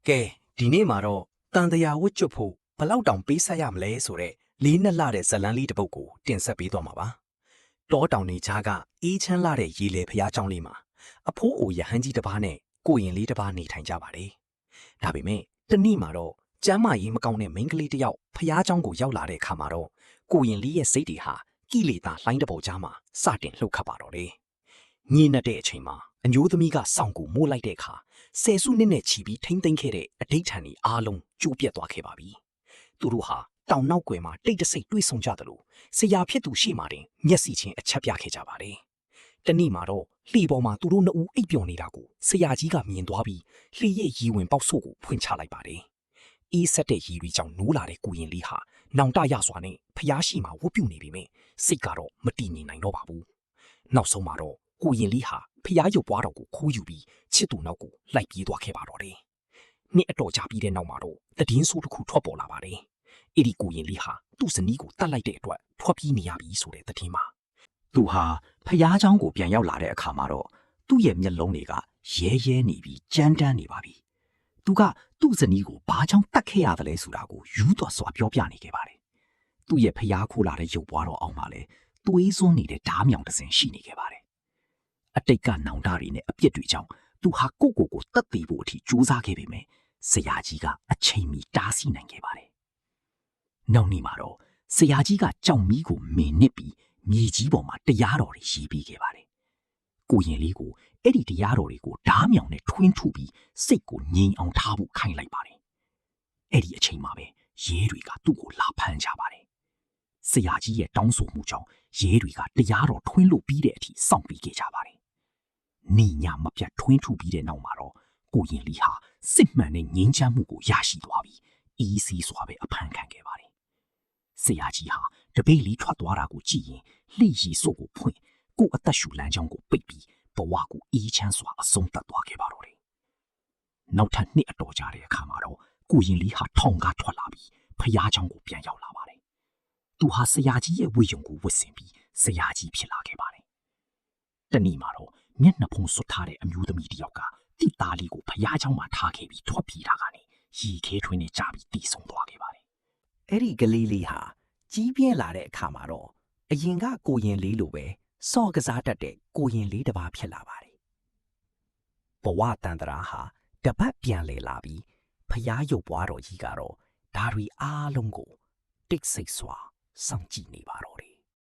ကဲဒီနေ့မှာတော့တန်တရာဝတ်ကျွတ်ဖို့ဘလောက်တောင်ပေးဆက်ရမလဲဆိုတဲ့လေးနှစ်လတဲ့ဇလန်းလေးတစ်ပုဒ်ကိုတင်ဆက်ပေးသွားမှာပါတောတောင်နေကြားကအေးချမ်းလာတဲ့ရေလေဖျားเจ้าလေးမှာအဖိုးအိုရဟန်းကြီးတစ်ပါးနဲ့ကိုရင်လေးတစ်ပါးနေထိုင်ကြပါတယ်ဒါပေမဲ့တနေ့မှာတော့ကျမ်းမာရေးမကောင်းတဲ့မိန်းကလေးတစ်ယောက်ဖျားเจ้าကိုရောက်လာတဲ့အခါမှာတော့ကိုရင်လေးရဲ့စိတ်တွေဟာကိလေသာလှိုင်းတစ်ပုဒ်ကြားမှာစတင်လှုပ်ခတ်ပါတော့တယ်ညင်တဲ့အချိန်မှာအမျိုးသမီးကစောင့်ကိုမိုးလိုက်တဲ့အခါဆယ်စုနှစ်နဲ့ချီပြီးထိမ့်သိမ်းခဲ့တဲ့အဋိဌာန်ကြီးအားလုံးကျိုးပြတ်သွားခဲ့ပါပြီ။သူတို့ဟာတောင်နောက်ကွယ်မှာတိတ်တဆိတ်တွေ့ဆုံကြတယ်လို့ဆရာဖြစ်သူရှိမှတင်မျက်စိချင်းအချက်ပြခဲ့ကြပါတယ်။တနေ့မှာတော့လှေပေါ်မှာသူတို့နှစ်ဦးအိပ်ပျော်နေတာကိုဆရာကြီးကမြင်သွားပြီးလှေရဲ့ရီဝင်ပေါက်ဆို့ကိုဖွင့်ချလိုက်ပါတယ်။အေးဆက်တဲ့ရီတွေကြောင့်နိုးလာတဲ့ကိုရင်လေးဟာနောင်တရစွာနဲ့ဖျားရှိမှဝတ်ပြုနေပြီမဲ့စိတ်ကတော့မတည်ငြိမ်နိုင်တော့ပါဘူး။နောက်ဆုံးမှာတော့ကိုရင်လေးဟာဖျားရုပ်ပွားတော်ကိုခိုးယူပြီးချစ်သူနောက်ကိုလိုက်ပြေးသွားခဲ့ပါတော့တယ်။နှစ်အတော်ကြာပြီးတဲ့နောက်မှာတော့သတင်းဆိုးတစ်ခုထွက်ပေါ်လာပါတယ်။အဲ့ဒီကိုရင်လေးဟာသူ့ဇနီးကိုတတ်လိုက်တဲ့အတွက်ထွက်ပြေးနေရပြီဆိုတဲ့သတင်းမှာသူဟာဖျားเจ้าကိုပြန်ရောက်လာတဲ့အခါမှာတော့သူ့ရဲ့မျက်လုံးတွေကရဲရဲနေပြီးကြမ်းတမ်းနေပါပြီ။သူကသူ့ဇနီးကိုဘာကြောင့်တတ်ခဲ့ရတယ်လဲဆိုတာကိုယူသွားစွာပြောပြနေခဲ့ပါတယ်။သူ့ရဲ့ဖျားခိုးလာတဲ့ရုပ်ပွားတော်အောင်မှာလဲသွေးစွန်းနေတဲ့ဓားမြောင်တစ်စင်ရှိနေခဲ့ပါတယ်အတိတ်ကနောင်တတွေနဲ့အပြစ်တွေကြောင့်သူဟာကိုတတ်သိဖို့အထိကြိုးစားခဲ့ပေမဲ့ဆရာကြီးကအချိန်မီတားဆီးနိုင်ခဲ့ပါတယ်။နောက်နေ့မှာတော့ဆရာကြီးကကြောင်မီးကိုမင်နစ်ပြီးမြေကြီးပေါ်မှာတရားတော်တွေရေးပေးခဲ့ပါတယ်။ကိုရင်လေးကိုအဲ့ဒီတရားတော်တွေကိုဓားမြောင်နဲ့ထွင်းထုပြီးစိတ်ကိုငြိမ်အောင်ထားဖို့ခိုင်းလိုက်ပါတယ်။အဲ့ဒီအချိန်မှာပဲရဲတွေကသူ့ကိုလာဖမ်းကြပါတယ်။ဆရာကြီးရဲ့တောင်းဆိုမှုကြောင့်ရဲတွေကတရားတော်ထွင်းလို့ပြီးတဲ့အထိစောင့်ပြီးခဲ့ကြပါတယ်။နေညမပြတ်ထွင်းထုပြီးတဲ့နောက်မှာတော့ကိုရင်လေးဟာစစ်မှန်တဲ့ငြိမ်းချမ်းမှုကိုရရှိသွားပြီးအေးဆေးစွာပဲအဖမ်းခံခဲ့ပါတယ်။ဆရာကြီးဟာတပိတ်လေးထွက်သွားတာကိုကြည့်ရင်လှည့်ရည်စို့ကိုဖွင့်ကိုအသက်ရှူလမ်းကြောင်းကိုပိတ်ပြီးဘဝကိုအေးချမ်းစွာအဆုံးသတ်သွားခဲ့ပါတော့တယ်။နောက်ထပ်နှစ်အတော်ကြာတဲ့အခါမှာတော့ကိုရင်လေးဟာထောင်ကားထွက်လာပြီးဖျားเจ้าကိုပြန်ရောက်လာပါတယ်။သူဟာဆရာကြီးရဲ့ဝိယုံကိုဝတ်ဆင်ပြီးဆရာကြီးဖြစ်လာခဲ့ပါတယ်။တနေ့မှာတော့မျက်နှာဖုံးဆွတ်ထားတဲ့အမျိုးသမီးတစ်ယောက်ကတိသားလေးကိုဖျားเจ้าမှာထားခဲ့ပြီးထွက်ပြေးတာကနေရီခဲထွင်းနဲ့ကြာပြီးတည်ဆုံသွားခဲ့ပါတယ်။အဲ့ဒီကလေးလေးဟာကြီးပြင်းလာတဲ့အခါမှာတော့အရင်ကကိုရင်လေးလိုပဲစော့ကစားတတ်တဲ့ကိုရင်လေးတစ်ပါးဖြစ်လာပါတယ်။ဘဝတန်တရာဟာတပတ်ပြန်လေလာပြီးဖျားရုပ်ပွားတော်ကြီးကတော့ဓာရီအားလုံးကိုတိတ်ဆိတ်စွာစောင့်ကြည့်နေပါတော့တယ်